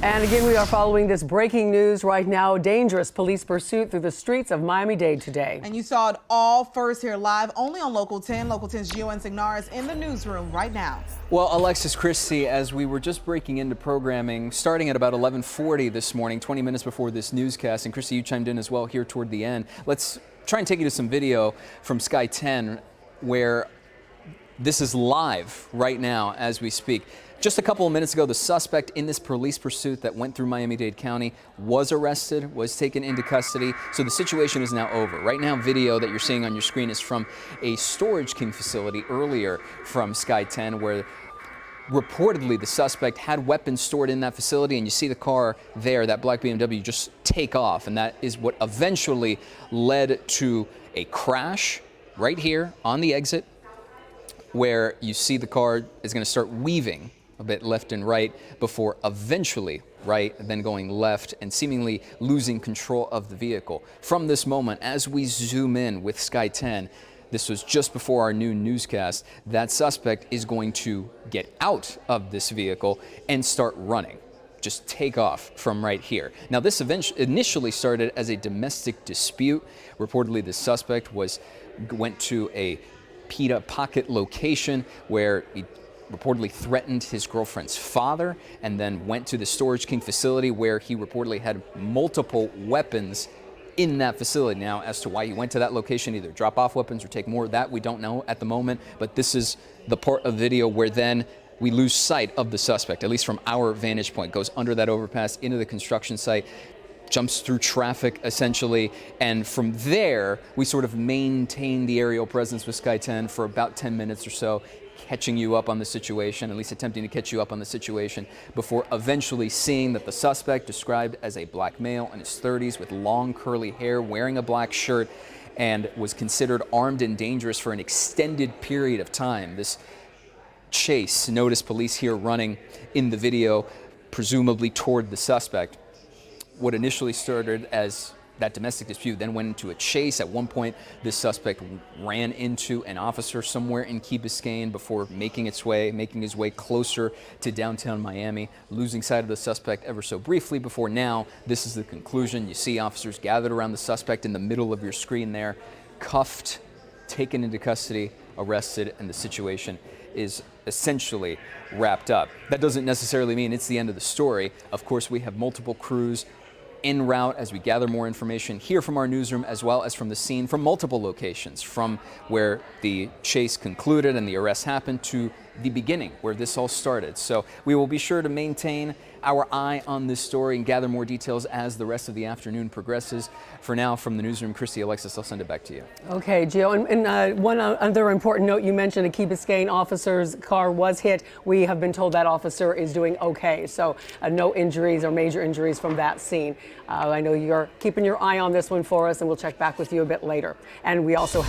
And again, we are following this breaking news right now. Dangerous police pursuit through the streets of Miami-Dade today. And you saw it all first here live, only on Local 10. Local 10's Gio and Signaris in the newsroom right now. Well, Alexis, Christy, as we were just breaking into programming, starting at about 11:40 this morning, 20 minutes before this newscast, and Christy, you chimed in as well here toward the end. Let's try and take you to some video from Sky 10 where this is live right now as we speak. Just a couple of minutes ago, the suspect in this police pursuit that went through Miami-Dade County was arrested, was taken into custody. So the situation is now over. Right now, video that you're seeing on your screen is from a storage king facility earlier from Sky 10, where reportedly the suspect had weapons stored in that facility, and you see the car there, that black BMW, just take off. And that is what eventually led to a crash right here on the exit, where you see the car is going to start weaving a bit left and right before eventually right, then going left and seemingly losing control of the vehicle. From this moment, as we zoom in with Sky 10, this was just before our noon newscast, that suspect is going to get out of this vehicle and start running. Just take off from right here. Now, this initially started as a domestic dispute. Reportedly, the suspect went to a pita pocket location where he reportedly threatened his girlfriend's father, and then went to the Storage King facility where he reportedly had multiple weapons in that facility. Now, as to why he went to that location, either drop off weapons or take more, that we don't know at the moment, but this is the part of video where then we lose sight of the suspect, at least from our vantage point. Goes under that overpass into the construction site, jumps through traffic essentially, and from there we sort of maintain the aerial presence with Sky 10 for about 10 minutes or so, catching you up on the situation, at least attempting to catch you up on the situation, before eventually seeing that the suspect, described as a black male in his 30s with long curly hair, wearing a black shirt, and was considered armed and dangerous for an extended period of time. This chase, notice police here running in the video, presumably toward the suspect. What initially started as that domestic dispute then went into a chase. At one point, this suspect ran into an officer somewhere in Key Biscayne before making his way closer to downtown Miami, losing sight of the suspect ever so briefly before now. This is the conclusion. You see officers gathered around the suspect in the middle of your screen there, cuffed, taken into custody, arrested, and the situation is essentially wrapped up. That doesn't necessarily mean it's the end of the story. Of course, we have multiple crews en route as we gather more information here from our newsroom, as well as from the scene from multiple locations, from where the chase concluded and the arrest happened to the beginning where this all started. So we will be sure to maintain our eye on this story and gather more details as the rest of the afternoon progresses. For now, from the newsroom, Christy, Alexis, I'll send it back to you. Okay, Gio, and one other important note, you mentioned a Key Biscayne officer's car was hit. We have been told that officer is doing okay, so no injuries or major injuries from that scene. I know you're keeping your eye on this one for us, and we'll check back with you a bit later. And we also have